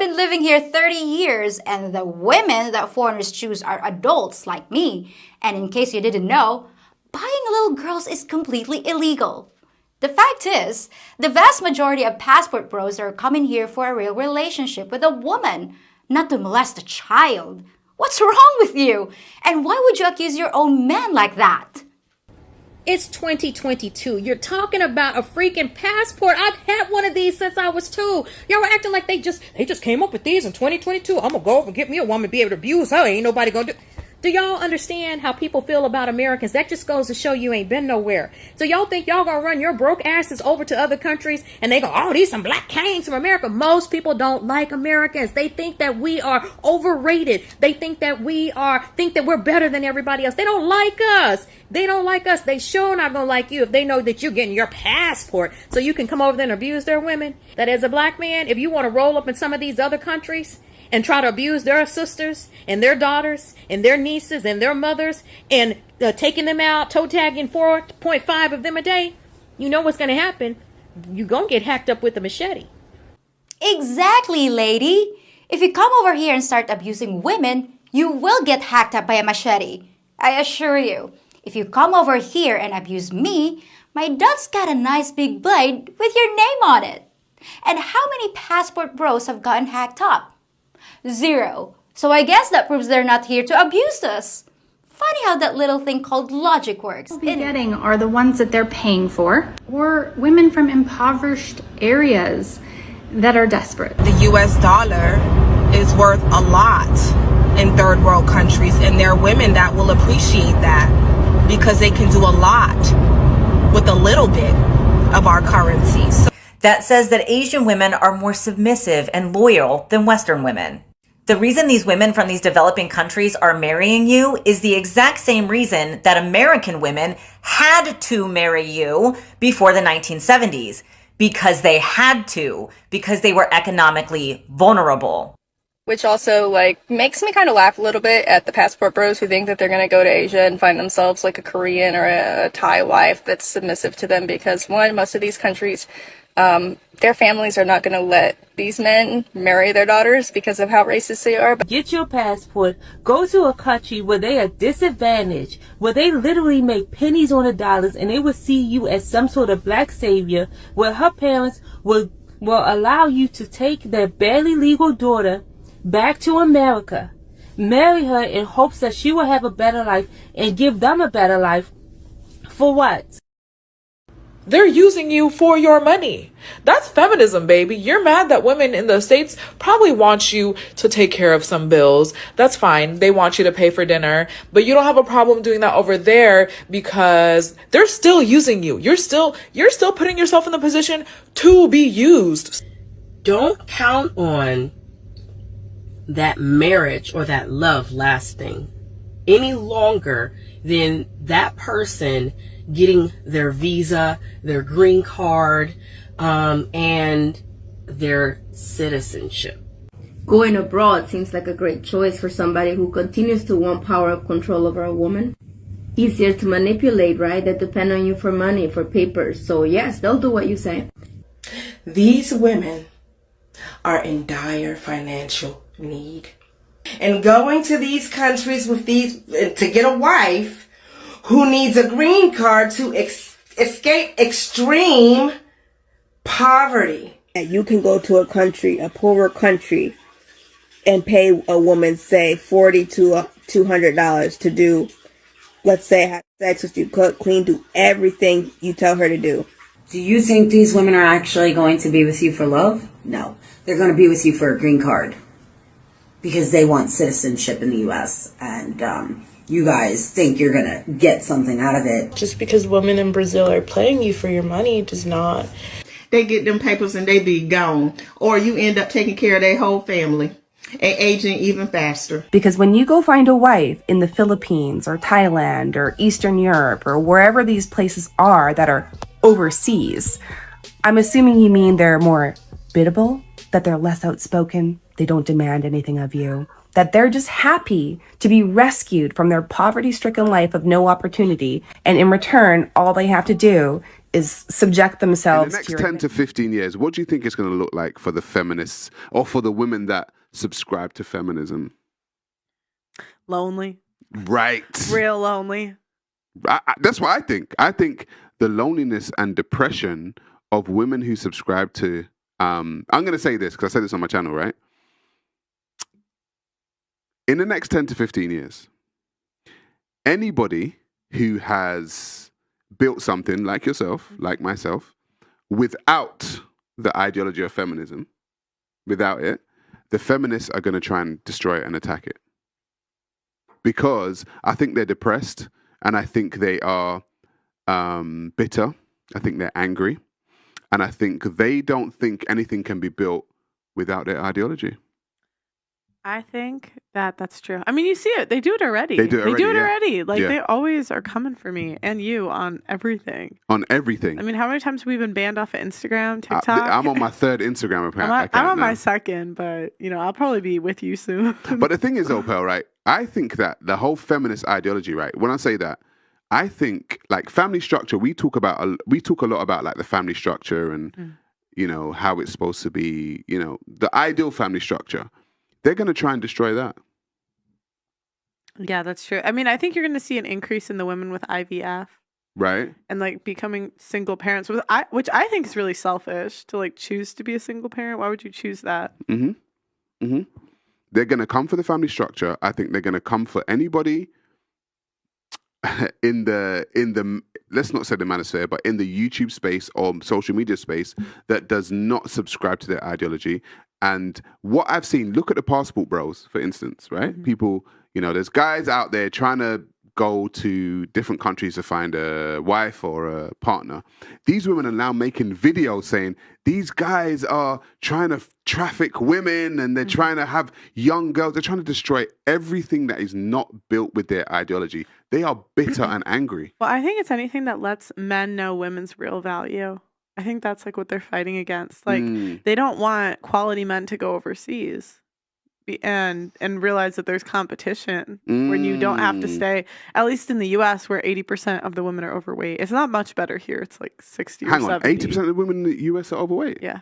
been living here 30 years, and the women that foreigners choose are adults like me. And in case you didn't know, buying little girls is completely illegal. The fact is, the vast majority of passport bros are coming here for a real relationship with a woman, not to molest a child. What's wrong with you? And why would you accuse your own man like that? It's 2022. You're talking about a freaking passport. I've had one of these since I was 2. Y'all were acting like they just came up with these in 2022. I'm gonna go over and get me a woman, be able to abuse her. Ain't nobody gonna do. Do y'all understand how people feel about Americans? That just goes to show you ain't been nowhere. So y'all think y'all gonna run your broke asses over to other countries and they go, oh, these some black kings from America. Most people don't like Americans. They think that we are overrated. They think that we're better than everybody else. They don't like us. They don't like us. They sure not gonna like you if they know that you're getting your passport so you can come over there and abuse their women. That as a black man, if you want to roll up in some of these other countries and try to abuse their sisters and their daughters and their nieces and their mothers and taking them out, toe tagging 4.5 of them a day, you know what's going to happen. You're going to get hacked up with a machete. Exactly, lady. If you come over here and start abusing women, you will get hacked up by a machete. I assure you. If you come over here and abuse me, my dad's got a nice big blade with your name on it. And how many passport bros have gotten hacked up? 0. So I guess that proves they're not here to abuse us. Funny how that little thing called logic works. What they're getting are the ones that they're paying for, or women from impoverished areas that are desperate. The US dollar is worth a lot in third world countries, and there are women that will appreciate that because they can do a lot with a little bit of our currency. That says that Asian women are more submissive and loyal than Western women. The reason these women from these developing countries are marrying you is the exact same reason that American women had to marry you before the 1970s. Because they had to, because they were economically vulnerable. Which also, makes me kind of laugh a little bit at the passport bros who think that they're going to go to Asia and find themselves like a Korean or a Thai wife that's submissive to them because, one, most of these countries, their families are not going to let these men marry their daughters because of how racist they are. Get your passport, go to a country where they are disadvantaged, where they literally make pennies on the dollars, and they will see you as some sort of black savior, where her parents will allow you to take their barely legal daughter back to America, marry her in hopes that she will have a better life and give them a better life. For what? They're using you for your money. That's feminism, baby. You're mad that women in the States probably want you to take care of some bills. That's fine. They want you to pay for dinner, but you don't have a problem doing that over there because they're still using you. You're still putting yourself in the position to be used. Don't count on that marriage or that love lasting any longer than that person getting their visa, their green card, and their citizenship. Going abroad seems like a great choice for somebody who continues to want power of control over a woman. Easier to manipulate, right? That depend on you for money, for papers. So yes, they'll do what you say. These women are in dire financial need. And going to these countries with to get a wife who needs a green card to escape extreme poverty. You can go to a country, a poorer country, and pay a woman, say, $40 to $200 to do, let's say, have sex with you, cook, clean, do everything you tell her to do. Do you think these women are actually going to be with you for love? No. They're going to be with you for a green card because they want citizenship in the U.S. and you guys think you're going to get something out of it. Just because women in Brazil are playing you for your money does not. They get them papers and they be gone. Or you end up taking care of their whole family and aging even faster. Because when you go find a wife in the Philippines or Thailand or Eastern Europe or wherever these places are that are overseas, I'm assuming you mean they're more biddable, that they're less outspoken, they don't demand anything of you, that they're just happy to be rescued from their poverty-stricken life of no opportunity, and in return, all they have to do is subject In themselves the next to your 10 to 15 years, what do you think it's going to look like for the feminists or for the women that subscribe to feminism? Lonely. Right. Real lonely. That's what I think. I think the loneliness and depression of women who subscribe to, I'm going to say this because I said this on my channel, right? In the next 10 to 15 years, anybody who has built something like yourself, like myself, without the ideology of feminism, without it, the feminists are going to try and destroy it and attack it. Because I think they're depressed and I think they are bitter. I think they're angry. And I think they don't think anything can be built without their ideology. I think that that's true. I mean, you see it. They do it already. They do it already, yeah. already. Like, Yeah. they always are coming for me and you on everything. On everything. I mean, how many times have we been banned off of Instagram, TikTok? I'm on my third Instagram account. I'm on now. my second, but, you know, I'll probably be with you soon. But the thing is, though, Pearl, right? I think that the whole feminist ideology, right? When I say that, I think like family structure. We talk a lot about like the family structure and you know how it's supposed to be. You know, the ideal family structure. They're going to try and destroy that. Yeah, that's true. I mean, I think you're going to see an increase in the women with IVF. Right. And like becoming single parents, which I think is really selfish to like choose to be a single parent. Why would you choose that? Mm-hmm. Mm-hmm. They're going to come for the family structure. I think they're going to come for anybody in the let's not say the manosphere, but in the YouTube space or social media space that does not subscribe to their ideology. And what I've seen, look at the passport bros, for instance, right? Mm-hmm. People, you know, there's guys out there trying to go to different countries to find a wife or a partner. These women are now making videos saying these guys are trying to traffic women and they're trying to have young girls. They're trying to destroy everything that is not built with their ideology. They are bitter and angry. Well, I think it's anything that lets men know women's real value. I think that's like what they're fighting against. Like they don't want quality men to go overseas and realize that there's competition when you don't have to stay, at least in the US where 80% of the women are overweight. It's not much better here. It's like 60 Hang or on, 70. 80% of the women in the US are overweight? Yeah.